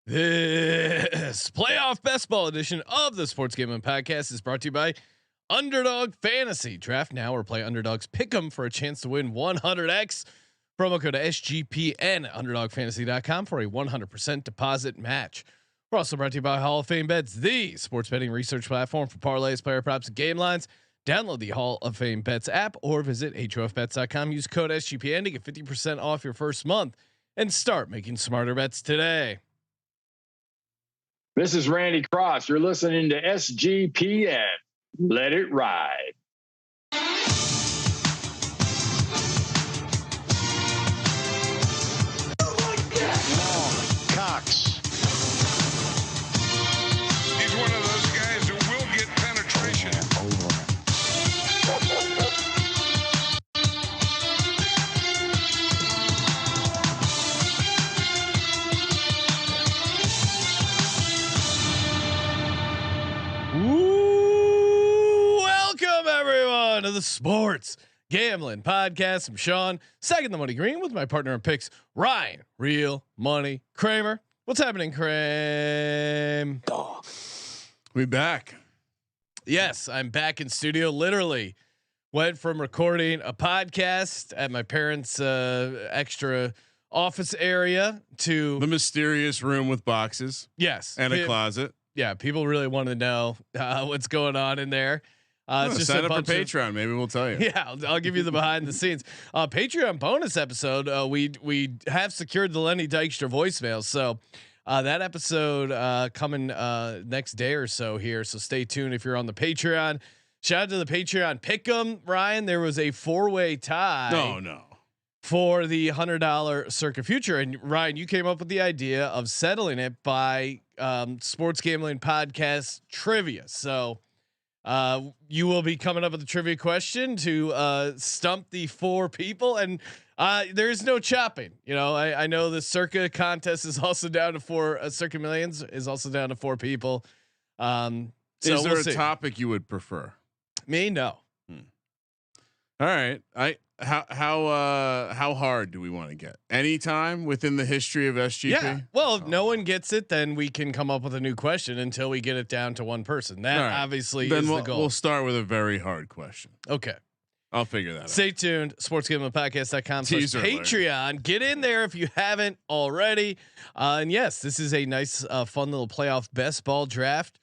This playoff best ball edition of the Sports Gambling Podcast is brought to you by Underdog Fantasy. Draft now or play Underdog's Pick'em for a chance to win 100x. Promo code SGPN UnderdogFantasy.com for a 100% deposit match. We're also brought to you by Hall of Fame Bets, the sports betting research platform for parlays, player props, and game lines. Download the Hall of Fame Bets app or visit HOFBets.com. Use code SGPN to get 50% off your first month and start making smarter bets today. This is Randy Cross. You're listening to SGPN. Let it ride. Cox. He's one of those guys who will get penetration. Welcome everyone to the Sports Gambling Podcast. I'm Sean, second the money green with my partner in picks, Ryan, Real Money Kramer. What's happening, Kramer? We back. Yes, I'm back in studio. Literally went from recording a podcast at my parents' extra office area to The mysterious room with boxes. Yes, And a closet. Yeah, people really want to know what's going on in there. It's just sign a up for bunch of- Patreon. Maybe we'll tell you. Yeah, I'll give you the behind the scenes. Patreon bonus episode. We have secured the Lenny Dykstra voicemail, so that episode coming next day or so here. So stay tuned if you're on the Patreon. Shout out to the Patreon Pick'em, Ryan. There was a 4-way tie. No. For the $100 Circa Future, and Ryan, you came up with the idea of settling it by Sports Gambling Podcast trivia. So you will be coming up with a trivia question to stump the 4 people, and there is no chopping. You know, I know the Circa contest is also down to 4. Circa Millions is also down to 4 people. So Is there we'll a see. topic you would prefer? Me, no. All right. How hard do we want to get? Anytime within the history of SGP? Yeah. Well, if no one gets it, then we can come up with a new question until we get it down to one person. That obviously then is we'll, the goal. We'll start with a very hard question. Okay. I'll figure that out. Stay tuned. SportsGamblingPodcast.com/Patreon. Teaser Get in there if you haven't already. And yes, this is a nice, fun little playoff best ball draft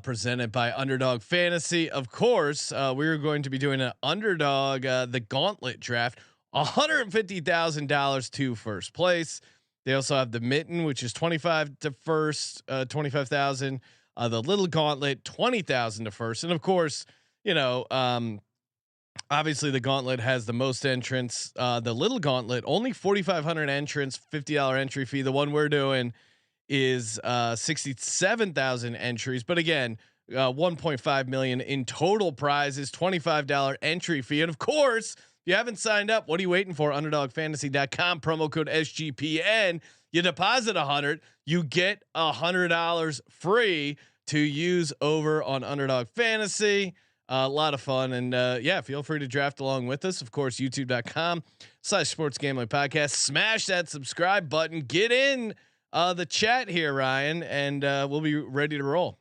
presented by Underdog Fantasy. Of course, we're going to be doing an Underdog the Gauntlet draft. $150,000 to first place. They also have the Mitten, which is 25 to first, 25,000. The Little Gauntlet, 20,000 to first, and of course, you know. Obviously, the Gauntlet has the most entrants. The Little Gauntlet, only 4,500 entrants, $50 entry fee. The one we're doing is 67,000 entries, but again, 1.5 million in total prizes, $25 entry fee. And of course, if you haven't signed up, what are you waiting for? UnderdogFantasy.com, promo code SGPN. You deposit 100, you get $100 free to use over on Underdog Fantasy. A lot of fun, and yeah, feel free to draft along with us. Of course, YouTube.com/Sports Gambling Podcast. Smash that subscribe button. Get in the chat here, Ryan, and we'll be ready to roll.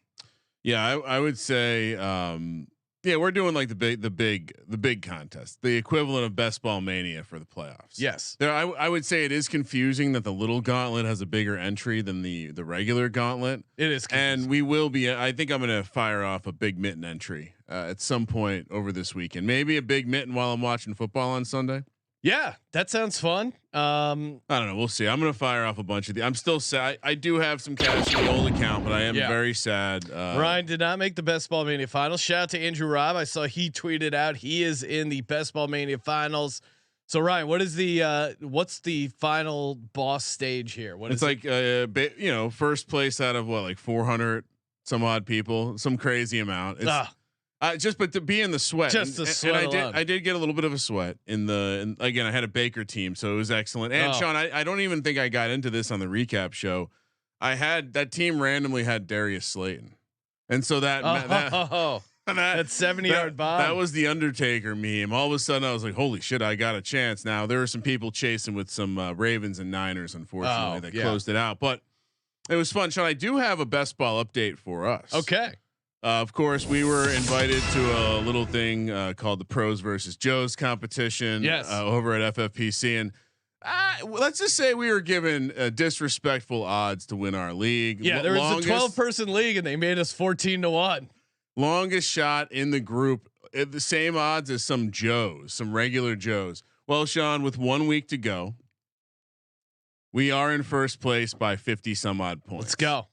Yeah, I would say, we're doing like the big contest, the equivalent of Best Ball Mania for the playoffs. Yes, there. I would say it is confusing that the Little Gauntlet has a bigger entry than the regular Gauntlet. It is, and we will be. I think I'm going to fire off a big Mitten entry at some point over this weekend. Maybe a big Mitten while I'm watching football on Sunday. Yeah, that sounds fun. I don't know. We'll see. I'm going to fire off a bunch of I'm still sad. I do have some cash in the old account, but I am very sad. Ryan did not make the Best Ball Mania finals. Shout out to Andrew Robb. I saw he tweeted out he is in the Best Ball Mania finals. So Ryan, what is the what's the final boss stage here? What it's is like first place out of like 400 some odd people, some crazy amount. But to be in the sweat, just the sweat. And I did get a little bit of a sweat and again, I had a Baker team, so it was excellent. And Sean, I don't even think I got into this on the recap show. I had that team randomly had Darius Slayton, and so that 70-yard bomb. That was the Undertaker meme. All of a sudden, I was like, "Holy shit, I got a chance!" Now there were some people chasing with some Ravens and Niners, unfortunately, that closed it out. But It was fun, Sean. I do have a best ball update for us. Okay. Of course, we were invited to a little thing called the Pros versus Joes competition. Yes. Over at FFPC, and let's just say we were given disrespectful odds to win our league. Yeah, there was a 12-person league, and they made us 14-1. Longest shot in the group, at the same odds as some Joes, some regular Joes. Well, Sean, with 1 week to go, we are in first place by 50 some odd points. Let's go.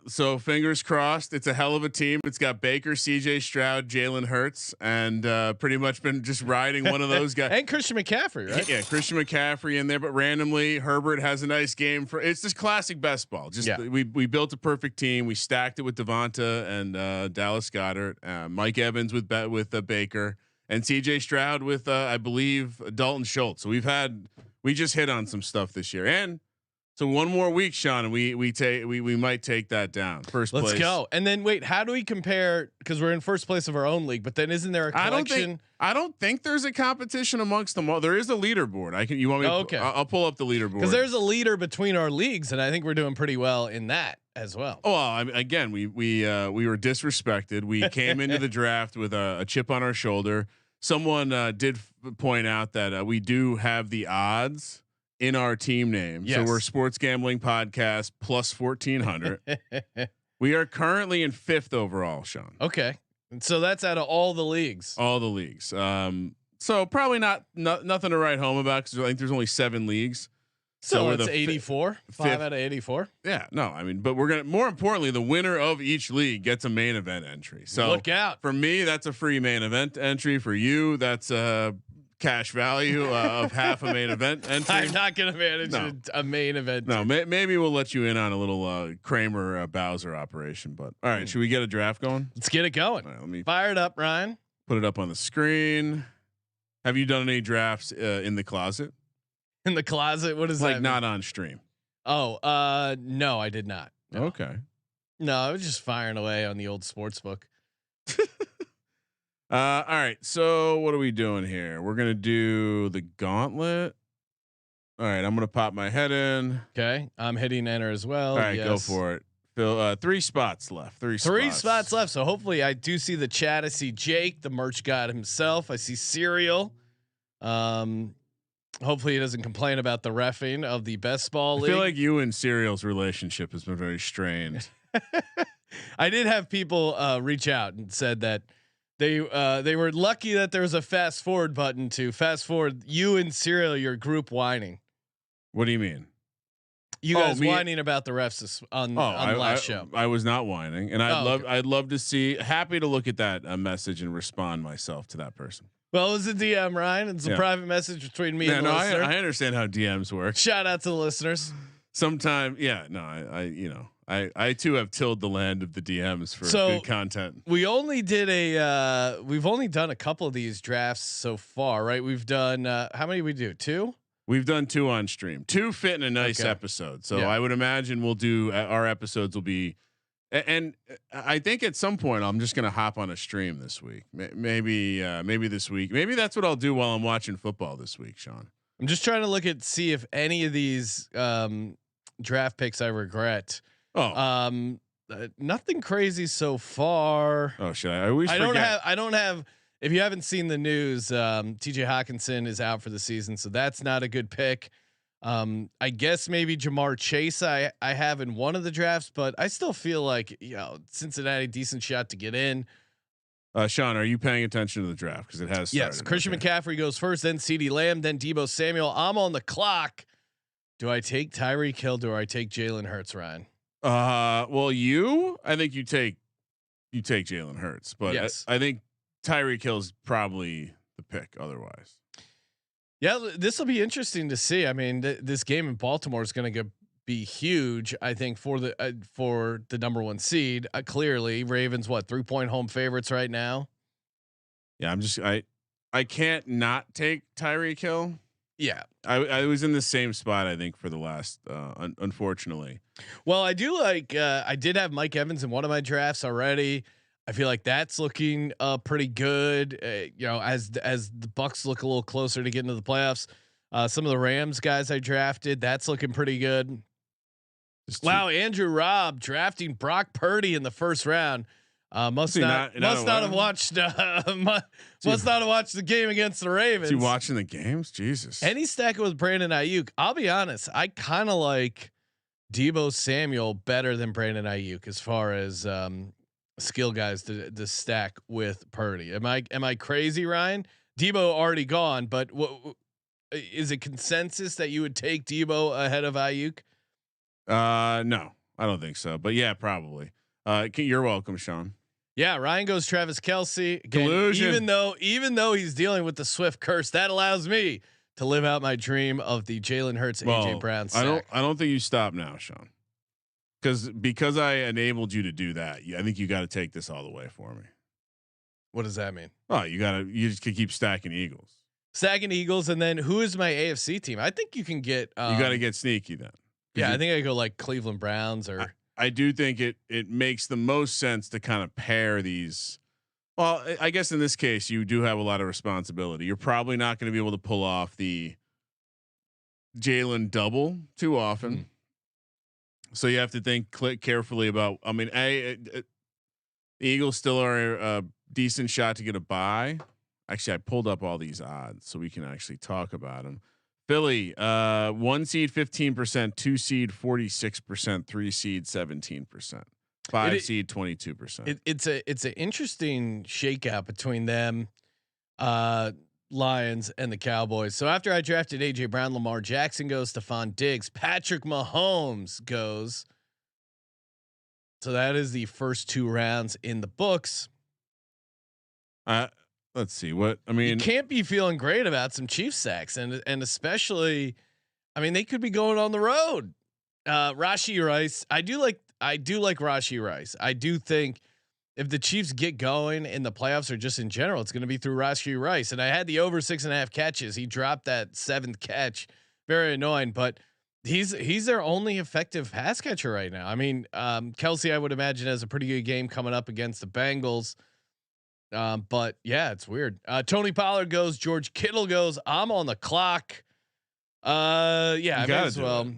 So fingers crossed. It's a hell of a team. It's got Baker, CJ Stroud, Jalen Hurts, and pretty much been just riding one of those guys. And Christian McCaffrey, right? Yeah, Christian McCaffrey in there, but randomly Herbert has a nice game for. It's just classic best ball. Just we built a perfect team. We stacked it with Devonta and Dallas Goedert, Mike Evans with Baker, and CJ Stroud with I believe Dalton Schultz. So we just hit on some stuff this year. And so one more week, Sean, and we might take that down. First place. Let's go. And then wait, how do we compare? Because we're in first place of our own league, but then isn't there a collection? I don't think there's a competition amongst them all. There is a leaderboard. You want me? Okay. I'll pull up the leaderboard Because there's a leader between our leagues, and I think we're doing pretty well in that as well. Oh, well, again, we were disrespected. We came into the draft with a chip on our shoulder. Someone did point out that we do have the odds in our team name. Yes. So we're Sports Gambling Podcast plus 1400. We are currently in 5th overall, Sean. Okay. And so that's out of all the leagues. All the leagues. So probably nothing to write home about because I think there's only 7 leagues. So it's 84, 5 out of 84. Yeah, no, I mean, but more importantly, the winner of each league gets a main event entry. So look out. For me, that's a free main event entry. For you, that's cash value of half a main event entry. I'm not going to manage a main event. No, maybe we'll let you in on a little Kramer Bowser operation. But all right, should we get a draft going? Let's get it going. All right, let me fire it up, Ryan. Put it up on the screen. Have you done any drafts in the closet? In the closet? What is like that? Not on stream. Oh, no, I did not. No. Okay. No, I was just firing away on the old sports book. All right. So what are we doing here? We're gonna do the gauntlet. All right. I'm gonna pop my head in. Okay. I'm hitting enter as well. All right, yes. go for it. Phil, 3 spots left. Three spots left. So hopefully I do see the chat. I see Jake, the merch god himself. I see Serial. Hopefully he doesn't complain about the reffing of the best ball league. I feel like you and Serial's relationship has been very strained. I did have people reach out and said that they were lucky that there was a fast forward button to fast forward you and Serial, your group whining. What do you mean? You guys whining about the refs on the last show. I was not whining, and I'd love to see. Happy to look at that message and respond myself to that person. Well, it was a DM, Ryan. It's a private message between me and the listener. I understand how DMs work. Shout out to the listeners. Sometime, I too have tilled the land of the DMs for good content. We only did we've only done a couple of these drafts so far, right? We've done how many we do? 2? We've done 2 on stream. 2 fit in a nice episode. So I would imagine we'll do our episodes will be. And I think at some point I'm just gonna hop on a stream this week. Maybe this week. Maybe that's what I'll do while I'm watching football this week, Sean. I'm just trying to look at see if any of these draft picks I regret. Nothing crazy so far. Oh shit! I don't have. If you haven't seen the news, TJ Hawkinson is out for the season, so that's not a good pick. I guess maybe Jamar Chase I have in one of the drafts, but I still feel like Cincinnati decent shot to get in. Sean, are you paying attention to the draft? Because it has started. Yes. Christian McCaffrey goes first, then CeeDee Lamb, then Deebo Samuel. I'm on the clock. Do I take Tyreek Hill? Do I take Jalen Hurts, Ryan? Well, I think you take Jalen Hurts, but yes. I think Tyreek Hill's probably the pick otherwise. Yeah, this will be interesting to see. I mean, this game in Baltimore is going to be huge. I think for the number 1 seed. Clearly, Ravens 3-point home favorites right now. Yeah, I can't not take Tyreek Hill. Yeah, I was in the same spot I think for the last. Unfortunately, well, I do like. I did have Mike Evans in one of my drafts already. I feel like that's looking pretty good. As the Bucks look a little closer to getting to the playoffs, some of the Rams guys I drafted, that's looking pretty good. Wow, Andrew Robb drafting Brock Purdy in the first round. Must not have watched the game against the Ravens. Is he watching the games? Jesus. And he's stacking with Brandon Ayuk. I'll be honest, I kind of like Deebo Samuel better than Brandon Ayuk as far as skill guys to stack with Purdy. Am I crazy, Ryan? Deebo already gone, but is it consensus that you would take Deebo ahead of Ayuk? No, I don't think so. But yeah, probably. You're welcome, Sean. Yeah, Ryan goes Travis Kelce. Again, Collusion. even though he's dealing with the Swift curse, that allows me to live out my dream of the Jalen Hurts AJ Brown stack. I don't think you stop now, Sean. Because I enabled you to do that. I think you got to take this all the way for me. What does that mean? Oh, you just could keep stacking Eagles. Stacking Eagles, and then who is my AFC team? I think you can get. You got to get sneaky then. Yeah, I think I go like Cleveland Browns or. I do think it makes the most sense to kind of pair these. Well, I guess in this case you do have a lot of responsibility. You're probably not going to be able to pull off the Jalen double too often. So you have to think carefully about. I mean, the Eagles still are a decent shot to get a bye. Actually, I pulled up all these odds so we can actually talk about them. Philly, 1 seed 15%, 2 seed 46%, 3 seed 17%, 5 seed 22%. It's an interesting shakeout between them, Lions and the Cowboys. So after I drafted AJ Brown, Lamar Jackson goes, Stephon Diggs, Patrick Mahomes goes. So that is the first 2 rounds in the books. Let's see what I mean. You can't be feeling great about some Chiefs sacks, and especially, I mean, they could be going on the road. Rashee Rice, I do like Rashee Rice. I do think if the Chiefs get going in the playoffs or just in general, it's going to be through Rashee Rice. And I had the over 6.5 catches. He dropped that 7th catch, very annoying, but he's their only effective pass catcher right now. I mean, Kelce, I would imagine, has a pretty good game coming up against the Bengals. But yeah, it's weird. Tony Pollard goes, George Kittle goes. I'm on the clock. I might as well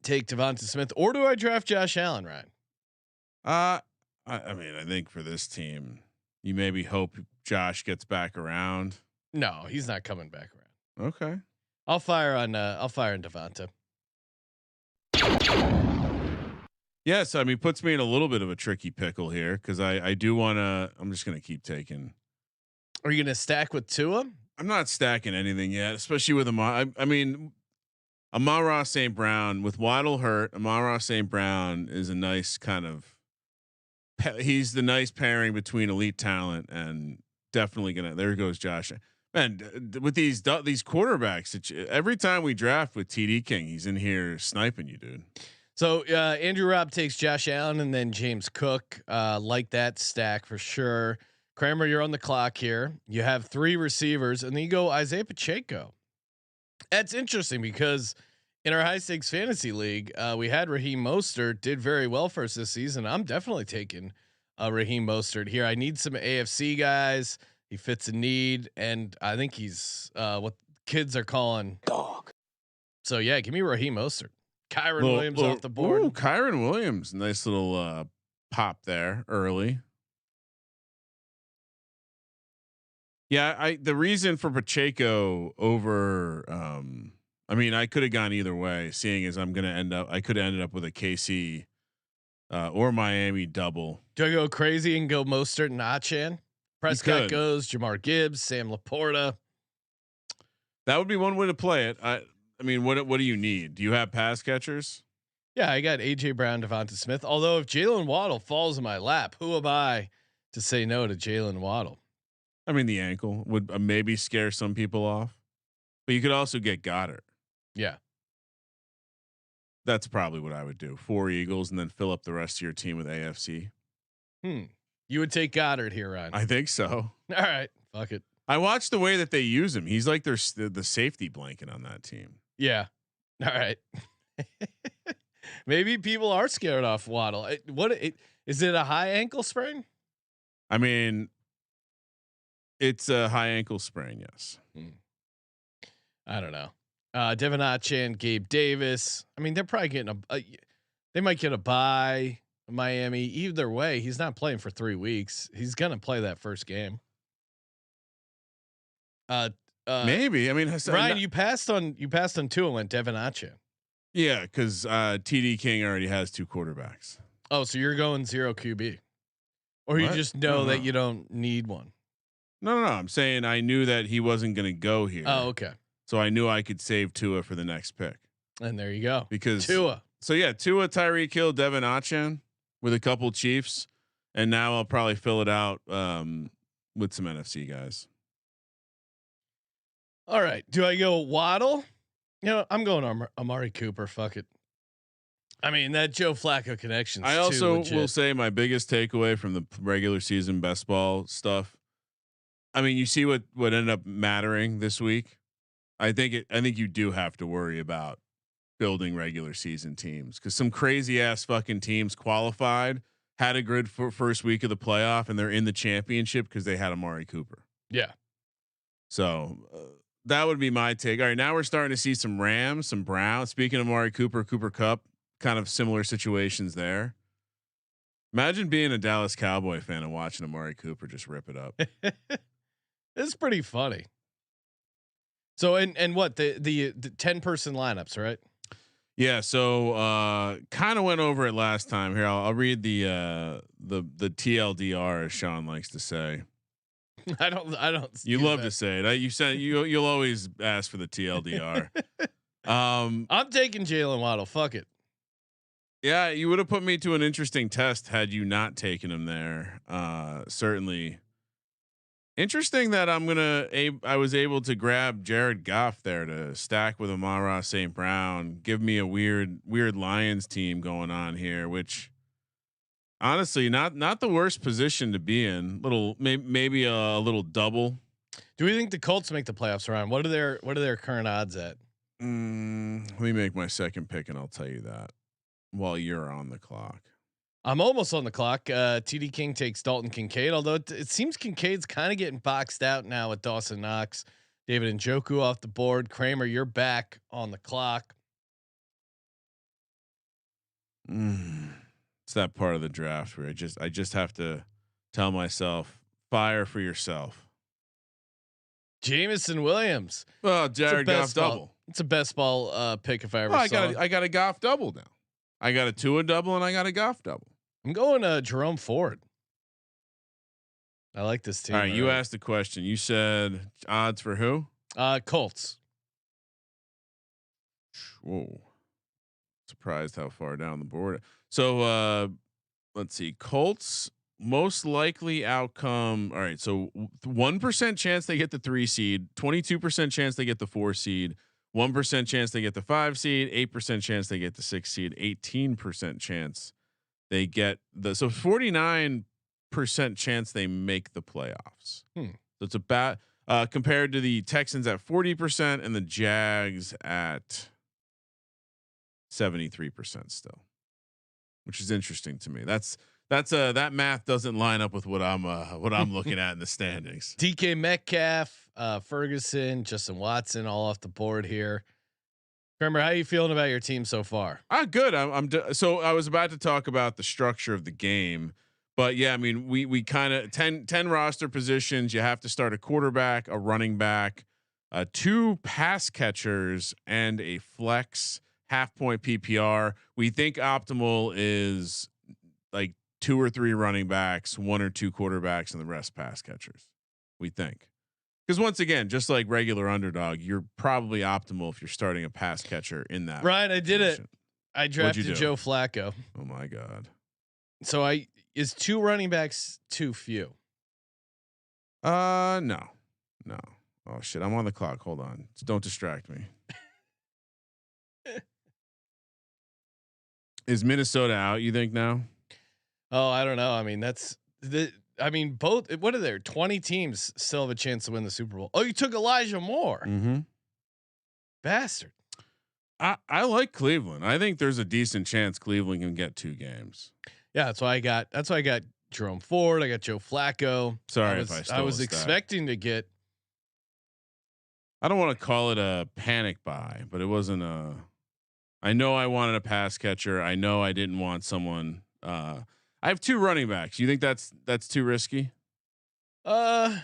take Devonta Smith, or do I draft Josh Allen, Ryan? I mean, I think for this team, you maybe hope Josh gets back around. No, he's not coming back around. Okay. I'll fire on Devonta. Yes, I mean, puts me in a little bit of a tricky pickle here because I do want to. I'm just going to keep taking. Are you going to stack with Tua? I'm not stacking anything yet, especially with I mean, Amon-Ra St. Brown with Waddle hurt. Amon-Ra St. Brown is a nice kind of. He's the nice pairing between elite talent and definitely gonna. There goes Josh. Man, with these quarterbacks, every time we draft with TD King, he's in here sniping you, dude. So Andrew Robb takes Josh Allen and then James Cook. Like that stack for sure. Kramer, you're on the clock here. You have 3 receivers, and then you go Isaiah Pacheco. That's interesting because in our high stakes fantasy league, we had Raheem Mostert, did very well for us this season. I'm definitely taking Raheem Mostert here. I need some AFC guys. He fits a need, and I think he's what kids are calling dog. So yeah, give me Raheem Mostert. Kyron Williams off the board. Ooh, Kyron Williams, nice little pop there early. Yeah, the reason for Pacheco over, I mean, I could have gone either way. Seeing as I could have ended up with a KC or Miami double. Do I go crazy and go Mostert and Achane? Prescott goes Jamar Gibbs, Sam Laporta. That would be one way to play it. I mean, what do you need? Do you have pass catchers? Yeah, I got AJ Brown, Devonta Smith. Although if Jalen Waddle falls in my lap, who am I to say no to Jalen Waddle? I mean, the ankle would maybe scare some people off, but you could also get Goddard. Yeah, that's probably what I would do. 4 Eagles and then fill up the rest of your team with AFC. You would take Goddard here, Ryan? I think so. All right, fuck it. I watched the way that they use him. He's like the safety blanket on that team. Yeah. All right. Maybe people are scared off Waddle. Is it a high ankle sprain? I mean, it's a high ankle sprain. Yes. I don't know. Devin Achan, Gabe Davis. I mean, they're probably getting they might get a bye. Miami. Either way, he's not playing for 3 weeks. He's gonna play that first game. Maybe. I mean, Ryan, you passed on Tua and went Devin Achan. Yeah, because TD King already has 2 quarterbacks. Oh, so you're going 0 QB, or you just know that you don't need one? No. I'm saying I knew that he wasn't going to go here. Oh, okay. So I knew I could save Tua for the next pick. And there you go. Because Tua. So yeah, Tua, Tyreek Hill, Devin Achan with a couple Chiefs, and now I'll probably fill it out with some NFC guys. All right. Do I go Waddle? You know, I'm going Amari Cooper. Fuck it. I mean, that Joe Flacco connection. I also will say my biggest takeaway from the regular season best ball stuff. I mean, you see what ended up mattering this week. I think you do have to worry about building regular season teams, because some crazy ass fucking teams qualified, had a good first week of the playoff, and they're in the championship because they had Amari Cooper. Yeah. So that would be my take. All right, now we're starting to see some Rams, some Browns. Speaking of Amari Cooper, Cooper Kupp, kind of similar situations there. Imagine being a Dallas Cowboy fan and watching Amari Cooper just rip it up. It's pretty funny. So and what the 10-person lineups, right? Yeah. So kind of went over it last time. Here, I'll read the TLDR, as Sean likes to say. I don't. You love to say it. You said you'll always ask for the TLDR. I'm taking Jalen Waddle. Fuck it. Yeah, you would have put me to an interesting test had you not taken him there. Certainly interesting that I was able to grab Jared Goff there to stack with Amon-Ra St. Brown, give me a weird Lions team going on here, which honestly not the worst position to be in. Maybe a little double. Do we think the Colts make the playoffs, Ryan? What are their current odds at? Let me make my second pick and I'll tell you that while you're on the clock. I'm almost on the clock. TD King takes Dalton Kincaid, although it seems Kincaid's kind of getting boxed out now with Dawson Knox, David Njoku off the board. Kramer, you're back on the clock. It's that part of the draft where I just have to tell myself, fire for yourself. Jamison Williams. Well, Jared Goff double. It's a best ball pick if I ever saw. I got a Goff double now. I got a Tua double and I got a Goff double. I'm going Jerome Ford. I like this team. All right, you asked the question. You said odds for who? Colts. Whoa. Surprised how far down the board. So let's see. Colts most likely outcome. All right. So 1% chance they get the 3 seed, 22% chance they get the 4 seed, 1% chance they get the 5 seed, 8% chance they get the 6 seed, 18% chance they get so 49% chance they make the playoffs. So it's about compared to the Texans at 40% and the Jags at 73% still, which is interesting to me. That math doesn't line up with what I'm looking at in the standings. DK Metcalf, Ferguson, Justin Watson, all off the board here. Remember, how are you feeling about your team so far? Good. So I was about to talk about the structure of the game, but yeah, I mean, we kind of 10 roster positions. You have to start a quarterback, a running back, 2 pass catchers, and a flex half point PPR. We think optimal is like 2 or 3 running backs, 1 or 2 quarterbacks, and the rest pass catchers. We think. Because once again, just like regular underdog, you're probably optimal if you're starting a pass catcher in that. Right, I did it. I drafted Joe Flacco. Oh my god! So is 2 running backs too few? No. Oh shit! I'm on the clock. Hold on. Don't distract me. Is Minnesota out? You think now? Oh, I don't know. I mean, both. What are there? 20 teams still have a chance to win the Super Bowl. Oh, you took Elijah Moore. Mm-hmm. Bastard. I like Cleveland. I think there's a decent chance Cleveland can get 2 games. Yeah, that's why I got Jerome Ford. I got Joe Flacco. Sorry I was expecting to get. I don't want to call it a panic buy, but it wasn't a. I know I wanted a pass catcher. I know I didn't want someone. I have 2 running backs. You think that's too risky? I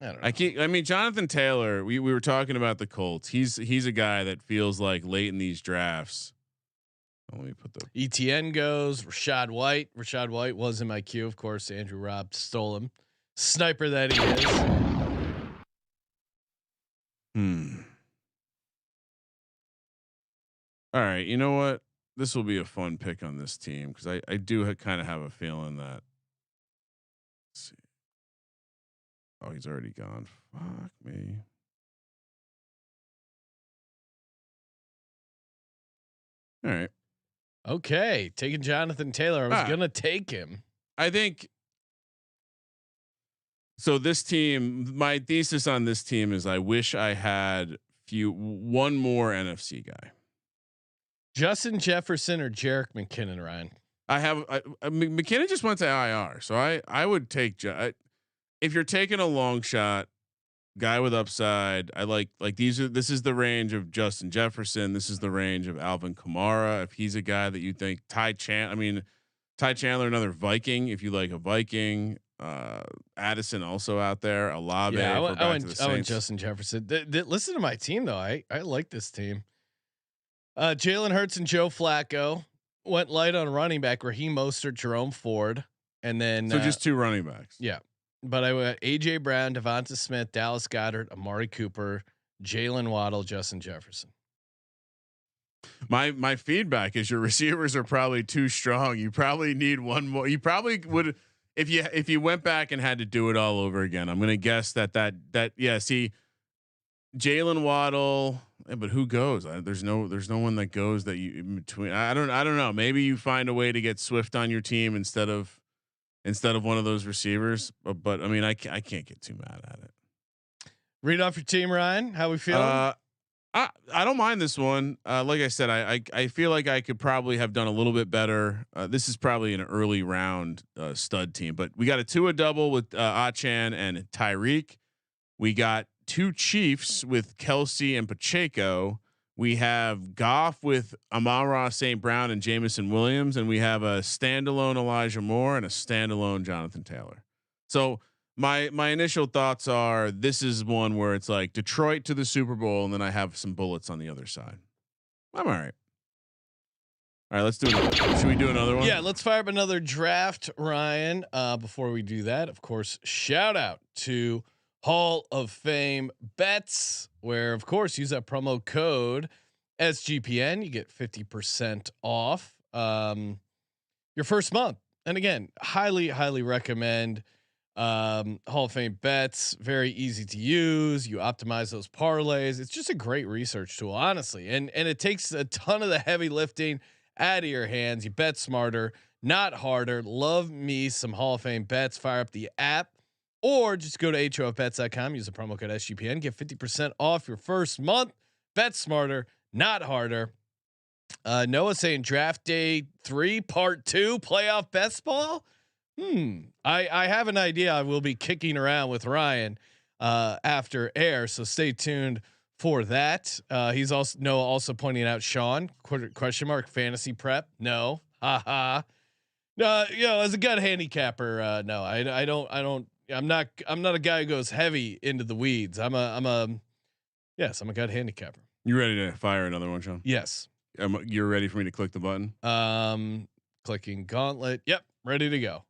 don't know. I mean, Jonathan Taylor. We were talking about the Colts. He's a guy that feels like late in these drafts. Let me put the ETN goes. Rashad White. Rashad White was in my queue, of course. Andrew Robb stole him. Sniper that he is. All right. You know what? This will be a fun pick on this team because I do kind of have a feeling that. Let's see. Oh, he's already gone. Fuck me. All right. Okay, taking Jonathan Taylor. I was gonna take him. I think. So this team, my thesis on this team is I wish I had one more NFC guy. Justin Jefferson or Jerick McKinnon, Ryan? McKinnon just went to IR, so I would take if you're taking a long shot, guy with upside. I like this is the range of Justin Jefferson. This is the range of Alvin Kamara. If he's a guy that you think Ty Chandler, another Viking. If you like a Viking, Addison also out there. Olave. Yeah, I went Justin Jefferson. Listen to my team though. I like this team. Jalen Hurts and Joe Flacco went light on running back. Raheem Mostert, Jerome Ford, and then just 2 running backs. Yeah, but I went AJ Brown, Devonta Smith, Dallas Goedert, Amari Cooper, Jalen Waddle, Justin Jefferson. My feedback is your receivers are probably too strong. You probably need one more. You probably would if you went back and had to do it all over again. I'm going to guess that see Jalen Waddle. Yeah, but who goes? There's no one that goes that you in between. I don't know. Maybe you find a way to get Swift on your team instead of one of those receivers. But I mean, I can't get too mad at it. Read off your team, Ryan. How we feeling? I don't mind this one. Like I said, I feel like I could probably have done a little bit better. This is probably an early round stud team, but we got a Tua double with Achan and Tyreek. We got 2 Chiefs with Kelsey and Pacheco. We have Goff with Amon-Ra St. Brown and Jamison Williams, and we have a standalone Elijah Moore and a standalone Jonathan Taylor. So my initial thoughts are this is one where it's like Detroit to the Super Bowl, and then I have some bullets on the other side. I'm all right. All right, let's do it. Should we do another one? Yeah, let's fire up another draft, Ryan. Before we do that, of course, shout out to Hall of Fame bets, where of course use that promo code SGPN. You get 50% off your first month. And again, highly recommend Hall of Fame bets. Very easy to use. You optimize those parlays. It's just a great research tool, honestly. And it takes a ton of the heavy lifting out of your hands. You bet smarter, not harder. Love me some Hall of Fame bets. Fire up the app. Or just go to HOFBets.com, use the promo code SGPN, get 50% off your first month. Bet smarter, not harder. Noah saying draft day 3, part 2, playoff best ball. I have an idea I will be kicking around with Ryan after air, so stay tuned for that. He's also pointing out Sean question mark fantasy prep. No, haha. No, as a gut handicapper, no, I don't. I'm not a guy who goes heavy into the weeds. I'm a gut handicapper. You ready to fire another one, Sean? Yes. You're ready for me to click the button? Clicking gauntlet. Yep. Ready to go.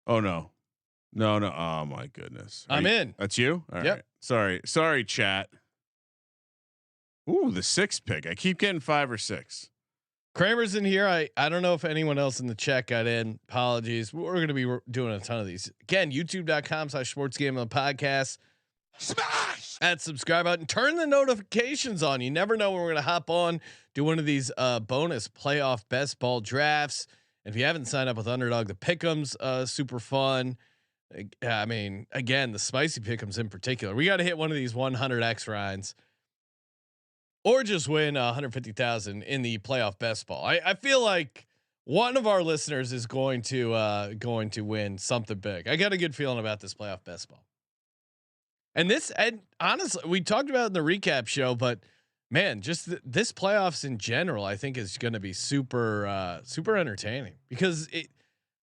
Oh no. Oh my goodness. I'm in. That's you? All yep. Right. Sorry, chat. Ooh, the 6th pick. I keep getting 5 or 6. Kramer's in here. I don't know if anyone else in the chat got in. Apologies. We're going to be doing a ton of these. Again, youtube.com/sportsgambling podcast. Smash that subscribe button. Turn the notifications on. You never know when we're going to hop on, do one of these bonus playoff best ball drafts. And if you haven't signed up with Underdog, the pick'ems super fun. I mean, again, the spicy pick'ems in particular. We got to hit one of these 100x Ryans. Or just win 150,000 in the playoff best ball. I feel like one of our listeners is going to win something big. I got a good feeling about this playoff best ball. And honestly, we talked about it in the recap show, but man, just this playoffs in general, I think is going to be super entertaining because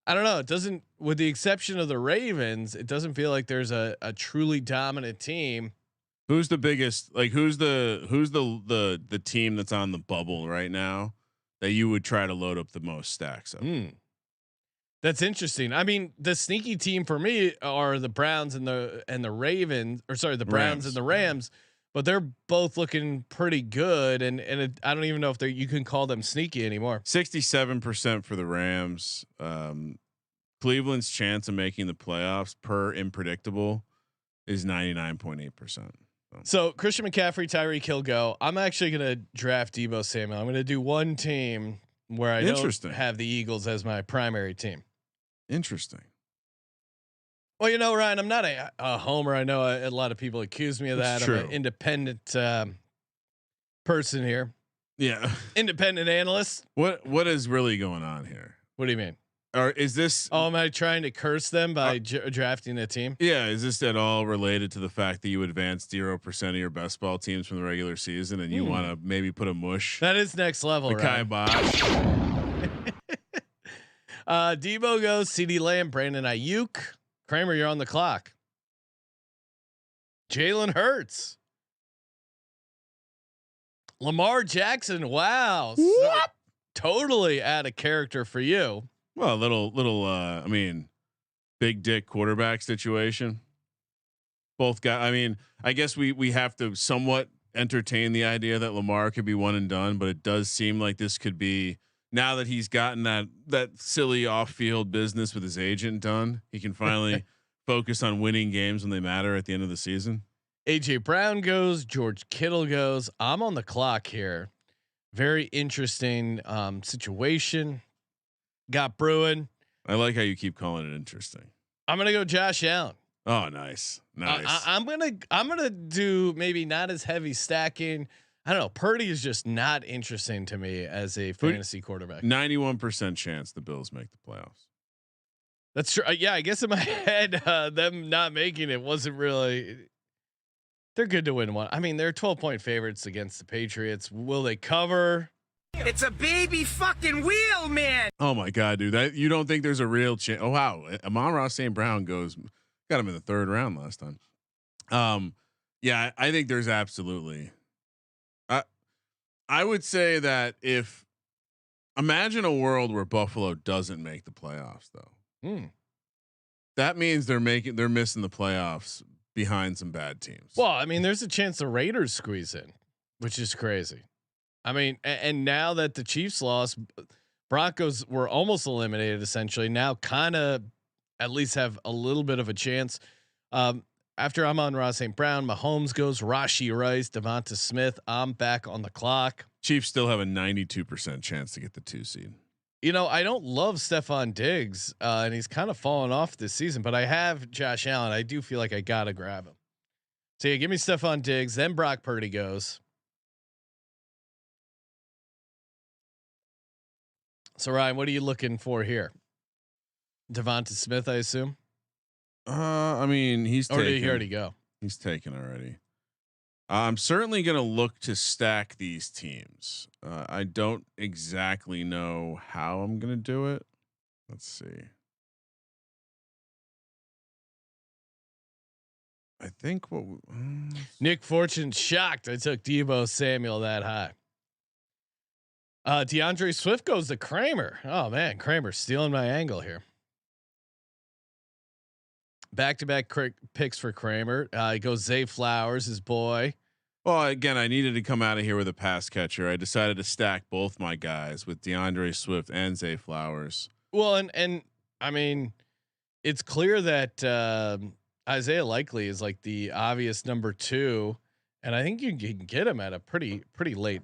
I don't know. It doesn't, with the exception of the Ravens, it doesn't feel like there's a truly dominant team. Who's the biggest? Like, who's the team that's on the bubble right now that you would try to load up the most stacks of? That's interesting. I mean, the sneaky team for me are the Browns and the Ravens, or sorry, the Browns and the Rams, but they're both looking pretty good. And I don't even know if you can call them sneaky anymore. 67% for the Rams. Cleveland's chance of making the playoffs per unpredictable is 99.8%. So Christian McCaffrey, Tyreek Hill go. I'm actually going to draft Deebo Samuel. I'm going to do one team where I don't have the Eagles as my primary team. Interesting. Well, you know, Ryan, I'm not a homer. I know a lot of people accuse me of that. I'm an independent person here. Yeah. Independent analyst. What is really going on here? What do you mean? Or is this? Oh, am I trying to curse them by drafting a team? Yeah. Is this at all related to the fact that you advanced 0% of your best ball teams from the regular season and you want to maybe put a mush? That is next level, right? Debo goes, CD Lamb, Brandon Ayuk. Kramer, you're on the clock. Jalen Hurts. Lamar Jackson. Wow. So totally out of character for you. Well, I mean, big dick quarterback situation. Both guys. I mean, I guess we have to somewhat entertain the idea that Lamar could be one and done, but it does seem like this could be, now that he's gotten that silly off-field business with his agent done, he can finally focus on winning games when they matter at the end of the season. AJ Brown goes, George Kittle goes. I'm on the clock here. Very interesting situation got brewing. I like how you keep calling it interesting. I'm gonna go Josh Allen. Oh, nice. I'm gonna do maybe not as heavy stacking. I don't know. Purdy is just not interesting to me as a fantasy quarterback. 91% chance the Bills make the playoffs. That's true. Yeah, I guess in my head, them not making it wasn't really. They're good to win one. I mean, they're 12-point favorites against the Patriots. Will they cover? It's a baby fucking wheel, man. Oh my god, dude! That you don't think there's a real chance? Oh wow, Amon-Ra St. Brown got him in the 3rd round last time. Yeah, I think there's absolutely. I would say that imagine a world where Buffalo doesn't make the playoffs, though. That means they're missing the playoffs behind some bad teams. Well, I mean, there's a chance the Raiders squeeze in, which is crazy. I mean, and now that the Chiefs lost, Broncos were almost eliminated essentially. Now kind of at least have a little bit of a chance. After Amon-Ra St. Brown, Mahomes goes, Rashee Rice, Devonta Smith. I'm back on the clock. Chiefs still have a 92% chance to get the 2 seed. You know, I don't love Stephon Diggs, and he's kind of fallen off this season, but I have Josh Allen. I do feel like I gotta grab him. So yeah, give me Stephon Diggs, then Brock Purdy goes. So Ryan, what are you looking for here? Devonta Smith, I assume. I mean, did he already go? He's taken already. I'm certainly going to look to stack these teams. I don't exactly know how I'm going to do it. Let's see. I think Nick Fortune shocked I took Deebo Samuel that high. DeAndre Swift goes to Kramer. Oh man, Kramer stealing my angle here. Back-to-back picks for Kramer. He goes Zay Flowers, his boy. Well, again, I needed to come out of here with a pass catcher. I decided to stack both my guys with DeAndre Swift and Zay Flowers. Well, and I mean, it's clear that Isaiah Likely is like the obvious number 2, and I think you can get him at a pretty late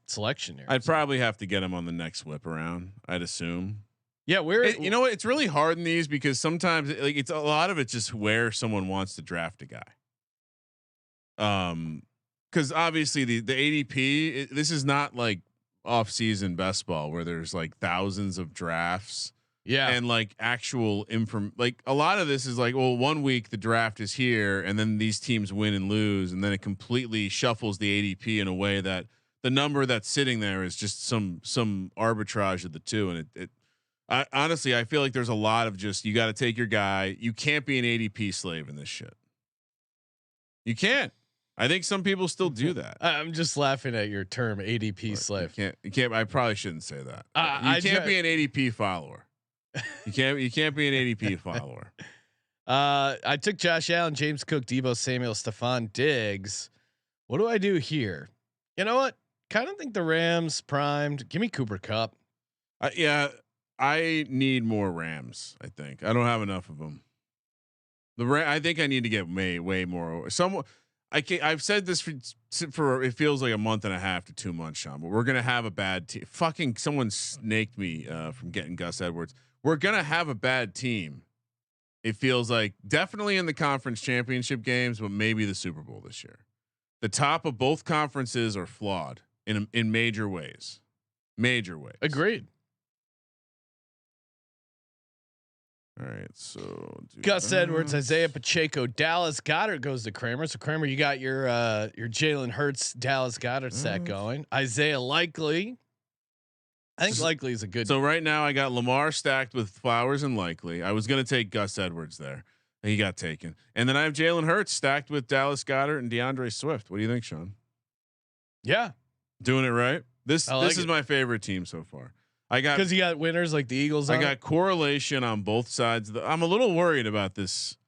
selection here. I'd probably have to get him on the next whip around, I'd assume. Yeah, you know what? It's really hard in these because sometimes it's a lot of it's just where someone wants to draft a guy. Because obviously the ADP, this is not like off-season best ball where there's like thousands of drafts Yeah. And like actual like a lot of this is like, well, 1 week the draft is here and then these teams win and lose. And then it completely shuffles the ADP in a way that the number that's sitting there is just some arbitrage of the two. And I honestly, I feel like there's a lot of just, you got to take your guy. You can't be an ADP slave in this shit. You can't. I think some people still do that. I'm just laughing at your term ADP slave. You can't. I probably shouldn't say that. You can't be an ADP follower. You can't be an ADP follower. I took Josh Allen, James Cook, Debo Samuel, Stephon Diggs. What do I do here? You know what? Kind of think the Rams primed. Give me Cooper Kupp. Yeah, I need more Rams. I think I don't have enough of them. I think I need to get way more. I've said this for it feels like a month and a half to 2 months, Sean. But we're gonna have a bad team. Fucking someone snaked me from getting Gus Edwards. We're gonna have a bad team. It feels like definitely in the conference championship games, but maybe the Super Bowl this year. The top of both conferences are flawed in major ways. Major ways. Agreed. All right, so Gus Edwards, Isaiah Pacheco, Dallas Goedert goes to Kramer. So Kramer, you got your Jalen Hurts, Dallas Goedert stack going. Isaiah Likely. I think Likely is a good. So right now I got Lamar stacked with Flowers and Likely. I was going to take Gus Edwards there. He got taken. And then I have Jalen Hurts stacked with Dallas Goedert and DeAndre Swift. What do you think, Sean? Yeah. Doing it right. This is my favorite team so far. I got, because you got winners like the Eagles. I got correlation on both sides. I'm a little worried about this.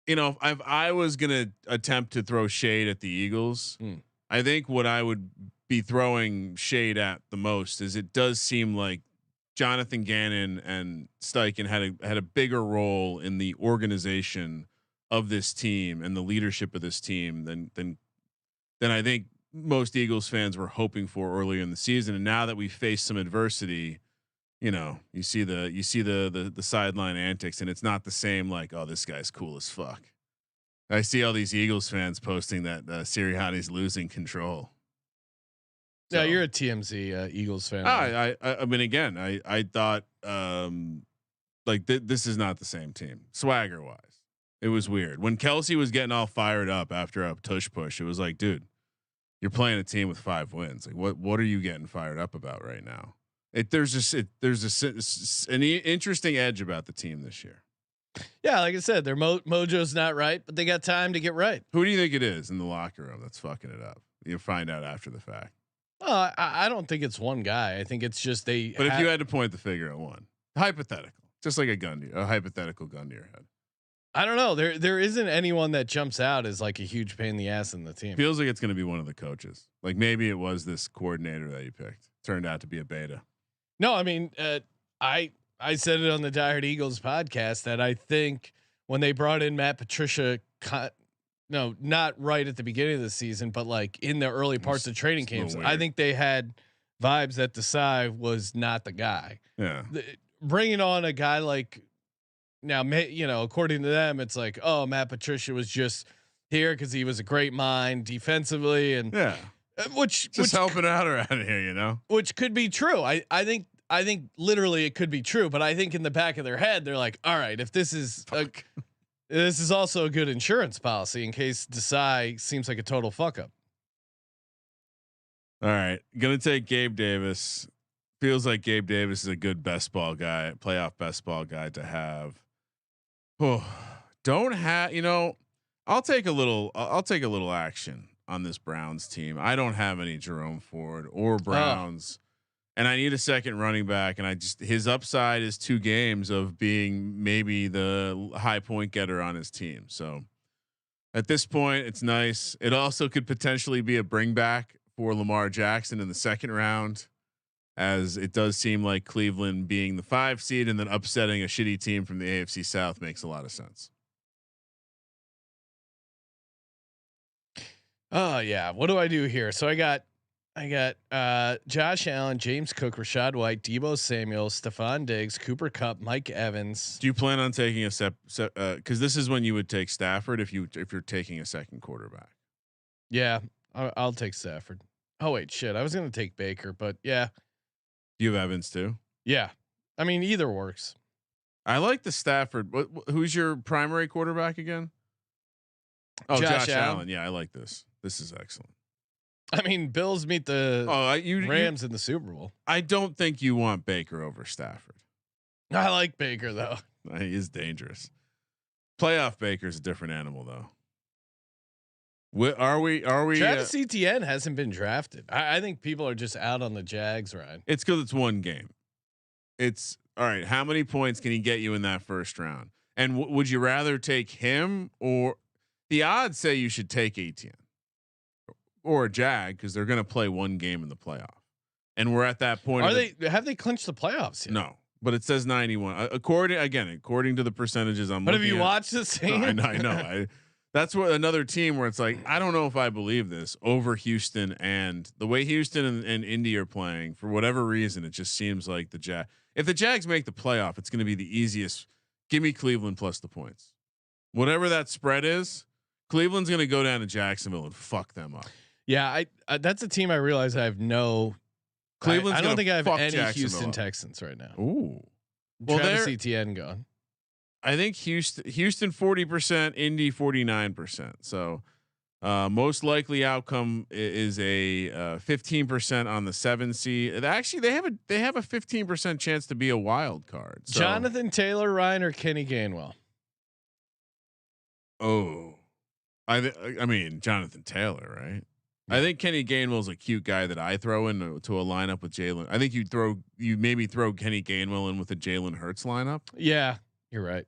You know, if I was going to attempt to throw shade at the Eagles, I think what I would be throwing shade at the most is it does seem like Jonathan Gannon and Steichen had a bigger role in the organization of this team and the leadership of this team than I think most Eagles fans were hoping for earlier in the season. And now that we face some adversity, you know, you see the sideline antics, and it's not the same. Like, oh, this guy's cool as fuck. I see all these Eagles fans posting that Sirianni's losing control. So, yeah, you're a TMZ Eagles fan. I mean, again, I thought like this is not the same team swagger wise. It was weird when Kelsey was getting all fired up after a tush push. It was like, dude, you're playing a team with 5 wins. Like, what are you getting fired up about right now? There's an interesting edge about the team this year. Yeah, like I said, their mojo's not right, but they got time to get right. Who do you think it is in the locker room that's fucking it up? You'll find out after the fact. I don't think it's one guy. I think it's just they. But if you had to point the finger at one, hypothetical, just like a hypothetical gun to your head. I don't know. There isn't anyone that jumps out as like a huge pain in the ass in the team. Feels like it's going to be one of the coaches. Like maybe it was this coordinator that you picked. Turned out to be a beta. No, I mean, I said it on the Die Hard Eagles podcast that I think when they brought in Matt Patricia, no, not right at the beginning of the season, but like in the early parts of training camps, I think they had vibes that Desai was not the guy. Yeah, bringing on a guy like. Now, you know, according to them, it's like, oh, Matt Patricia was just here because he was a great mind defensively, and which helping out around here, you know, which could be true. I think literally it could be true, but I think in the back of their head, they're like, all right, if this is this is also a good insurance policy in case Desai seems like a total fuck up. All right, gonna take Gabe Davis. Feels like Gabe Davis is a good best ball guy, playoff best ball guy to have. Oh, don't have, you know, I'll take a little action on this Browns team. I don't have any Jerome Ford or Browns, and I need a second running back. And his upside is 2 games of being maybe the high point getter on his team. So at this point, it's nice. It also could potentially be a bring back for Lamar Jackson in the second round, as it does seem like Cleveland being the 5 seed and then upsetting a shitty team from the AFC South makes a lot of sense. Oh yeah. What do I do here? So I got Josh Allen, James Cook, Rachaad White, Debo Samuel, Stephon Diggs, Cooper Kupp, Mike Evans. Do you plan on taking a cause this is when you would take Stafford if you're taking a second quarterback? Yeah, I'll take Stafford. Oh wait, shit. I was going to take Baker, but yeah. Do you have Evans too? Yeah. I mean, either works. I like the Stafford. Who's your primary quarterback again? Oh, Josh Allen. Yeah, I like this. This is excellent. I mean, Bills meet the Rams in the Super Bowl. I don't think you want Baker over Stafford. I like Baker though. He is dangerous. Playoff Baker's a different animal though. Are we? Travis Etienne hasn't been drafted. I think people are just out on the Jags, Ryan. It's because it's one game. It's all right. How many points can he get you in that first round? And would you rather take him, or the odds say you should take Etienne or a Jag because they're going to play one game in the playoff, and we're at that point. Have they clinched the playoffs yet? No, but it says 91 according to the percentages. But have you watched this game? No, I know. That's what another team where it's like, I don't know if I believe this over Houston, and the way Houston and Indy are playing for whatever reason, it just seems like if the Jags make the playoff, it's going to be the easiest. Give me Cleveland plus the points, whatever that spread is. Cleveland's going to go down to Jacksonville and fuck them up. Yeah. That's a team I realize I have no Cleveland's I don't think I have any Houston up. Texans right now. Ooh. Travis Etienne gone. I think Houston 40%, Indy 49%. So most likely outcome is a 15% on the 7 seed. Actually, they have a 15% chance to be a wild card. So. Jonathan Taylor, Ryan, or Kenny Gainwell? Oh, I mean Jonathan Taylor, right? Yeah. I think Kenny Gainwell's a cute guy that I throw into a lineup with Jalen. I think you maybe throw Kenny Gainwell in with a Jalen Hurts lineup. Yeah, you're right.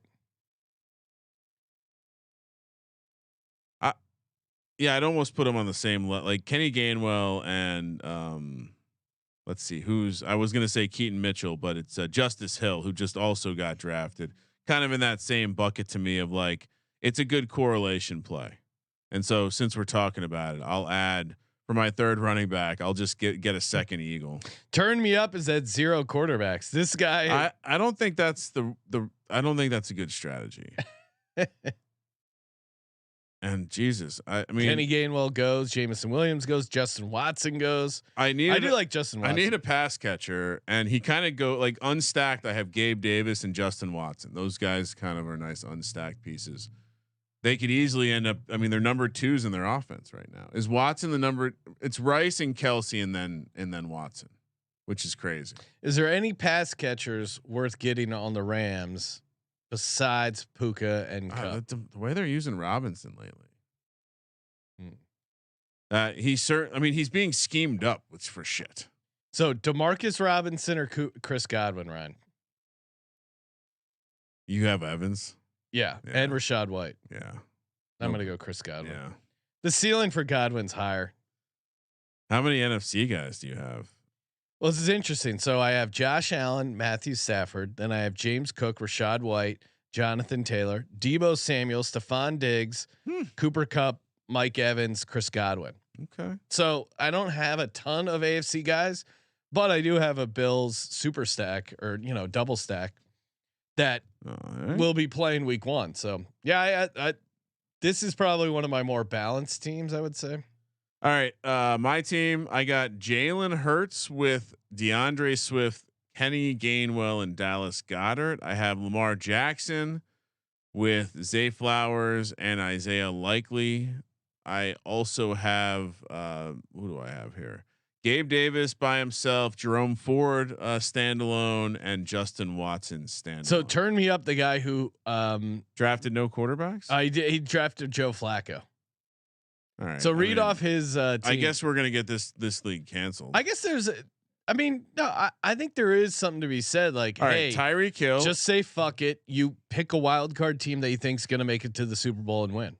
Yeah, I'd almost put him on the same like Kenny Gainwell and let's see I was going to say Keaton Mitchell, but it's Justice Hill, who just also got drafted, kind of in that same bucket to me of like, it's a good correlation play. And so since we're talking about it, I'll add for my third running back, I'll just get a second Eagle. Turn me up is at 0 quarterbacks. This guy, I don't think that's I don't think that's a good strategy. And Jesus, I mean, Kenny Gainwell goes, Jameson Williams goes, Justin Watson goes. I do like Justin Watson. I need a pass catcher, and he kind of go like unstacked. I have Gabe Davis and Justin Watson. Those guys kind of are nice unstacked pieces. They could easily end up. I mean, they're number 2s in their offense right now. Is Watson the number? It's Rice and Kelsey, and then Watson, which is crazy. Is there any pass catchers worth getting on the Rams besides Puka and Cup? The way they're using Robinson lately? He's being schemed up, which for shit. So Demarcus Robinson or Chris Godwin, Ryan? You have Evans. Yeah. And Rashad White. Yeah. I'm going to go Chris Godwin. Yeah. The ceiling for Godwin's higher. How many NFC guys do you have? Well, this is interesting. So I have Josh Allen, Matthew Stafford. Then I have James Cook, Rashad White, Jonathan Taylor, Deebo Samuel, Stephon Diggs, Cooper Kupp, Mike Evans, Chris Godwin. Okay. So I don't have a ton of AFC guys, but I do have a Bills super stack or, double stack that will be playing week 1. So yeah, I this is probably one of my more balanced teams, I would say. All right. My team, I got Jalen Hurts with DeAndre Swift, Kenny Gainwell, and Dallas Goedert. I have Lamar Jackson with Zay Flowers and Isaiah Likely. I also have who do I have here? Gabe Davis by himself, Jerome Ford standalone, and Justin Watson standalone. So turn me up the guy who drafted no quarterbacks. He drafted Joe Flacco. All right. So read off his team. I guess we're gonna get this league canceled. I guess I think there is something to be said. Like, all hey, right, Tyreek Hill, just say fuck it. You pick a wild card team that you think's gonna make it to the Super Bowl and win.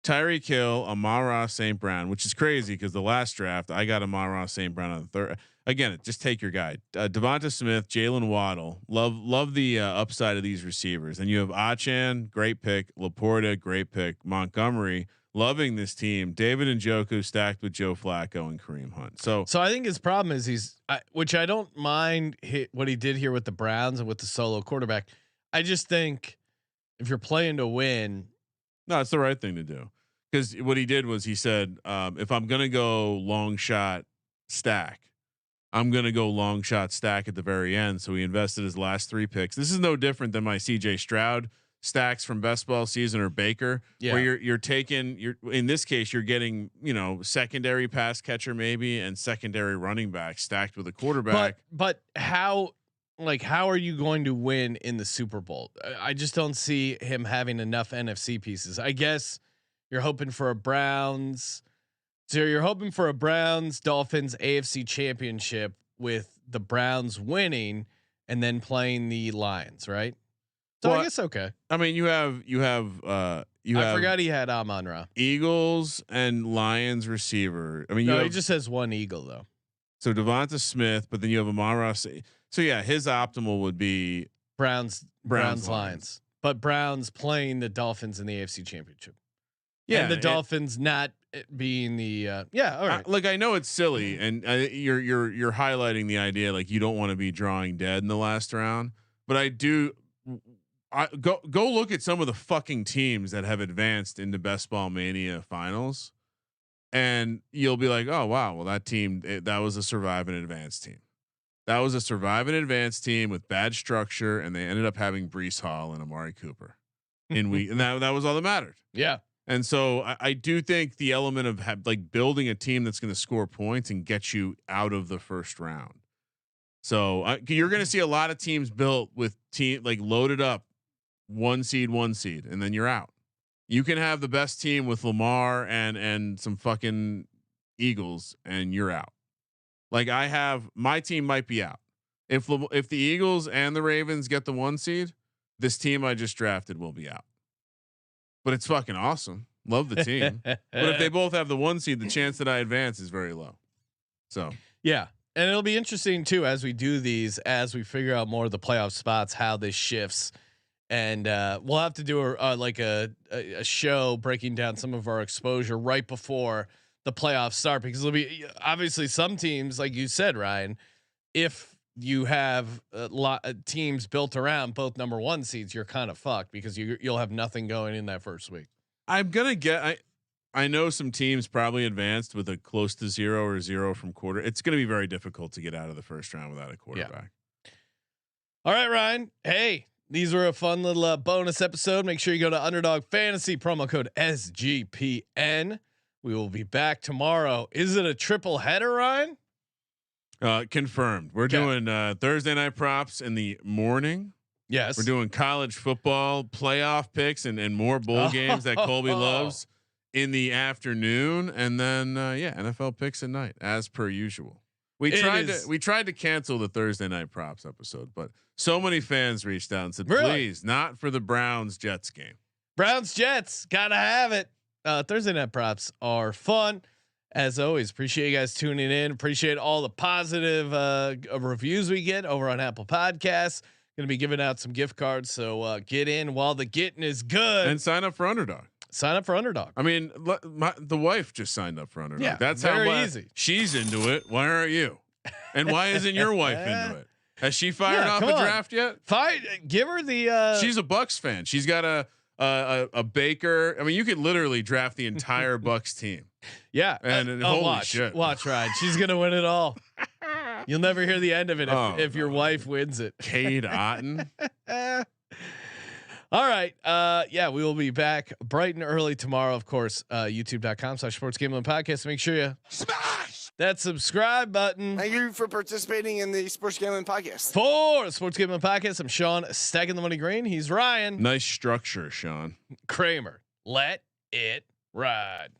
Tyreek Hill, Amon-Ra St. Brown, which is crazy because the last draft I got Amon-Ra St. Brown on the third. Again, just take your guy, Devonta Smith, Jalen Waddle. Love the upside of these receivers. And you have Achan, great pick. Laporta, great pick. Montgomery, loving this team. David Njoku stacked with Joe Flacco and Kareem Hunt. So I think his problem is which I don't mind what he did here with the Browns and with the solo quarterback. I just think if you're playing to win. No, it's the right thing to do, because what he did was he said, if I'm going to go long shot stack, I'm going to go long shot stack at the very end. So he invested his last 3 picks. This is no different than my CJ Stroud stacks from best ball season or Baker, where you're taking, in this case, you're getting, secondary pass catcher maybe and secondary running back stacked with a quarterback. But how are you going to win in the Super Bowl? I just don't see him having enough NFC pieces. I guess you're hoping for a Browns. So you're hoping for a Browns Dolphins AFC championship with the Browns winning and then playing the Lions, right? So I guess okay. I mean, you have I forgot he had Amon-Ra. Eagles and Lions receiver. I mean, he just has one Eagle though. So Devonta Smith, but then you have Amon-Ra. So yeah, his optimal would be Browns Lions, but Browns playing the Dolphins in the AFC championship. Yeah, and the Dolphins not being the all right. Like I know it's silly, and you're highlighting the idea like you don't want to be drawing dead in the last round, but I do. Go look at some of the fucking teams that have advanced into Best Ball Mania finals, and you'll be like, oh wow, well that team that was a survive and advance team. That was a survive and advance team with bad structure, and they ended up having Breece Hall and Amari Cooper and that was all that mattered. Yeah. And so I do think the element of like building a team that's going to score points and get you out of the first round. So you're going to see a lot of teams built with like loaded up 1 seed, and then you're out. You can have the best team with Lamar and some fucking Eagles, and you're out. Like my team might be out if the Eagles and the Ravens get the 1 seed. This team I just drafted will be out. But it's fucking awesome. Love the team. But if they both have the 1 seed, the chance that I advance is very low. So yeah. And it'll be interesting too, as we do these, as we figure out more of the playoff spots, how this shifts. And we'll have to do a show breaking down some of our exposure right before the playoffs start, because it'll be obviously some teams, like you said, Ryan, if you have a lot of teams built around both number 1 seeds, you're kind of fucked because you'll have nothing going in that first week. I'm going to I know some teams probably advanced with a close to 0 or 0 from quarter. It's going to be very difficult to get out of the first round without a quarterback. Yeah. All right, Ryan. Hey, these were a fun little bonus episode. Make sure you go to Underdog Fantasy, promo code SGPN. We will be back tomorrow. Is it a triple header, Ryan? Confirmed. We're doing Thursday night props in the morning. Yes. We're doing college football playoff picks and more bowl games that Colby loves in the afternoon. And then, NFL picks at night as per usual. We tried to cancel the Thursday night props episode, but so many fans reached out and said, please, not for the Browns Jets game. Browns Jets, gotta have it. Thursday night props are fun. As always, appreciate you guys tuning in. Appreciate all the positive reviews we get over on Apple Podcasts. Going to be giving out some gift cards, so get in while the getting is good. And sign up for Underdog. Sign up for Underdog. I mean, the wife just signed up for Underdog. Yeah, that's very how easy. She's into it. Why aren't you? And why isn't your wife into it? Has she fired off a draft yet? Give her the. She's a Bucks fan. She's got a Baker. I mean, you could literally draft the entire Bucks team. Yeah, and holy watch, shit, watch, Ryan. She's gonna win it all. You'll never hear the end of it if your wife wins it. Cade Otton. All right. We will be back bright and early tomorrow. Of course, youtube.com/sportsgambling podcast. Make sure you smash that subscribe button. Thank you for participating in the Sports Gambling Podcast. For the Sports Gambling Podcast, I'm Sean, stacking the money green. He's Ryan. Nice structure, Sean Kramer. Let it ride.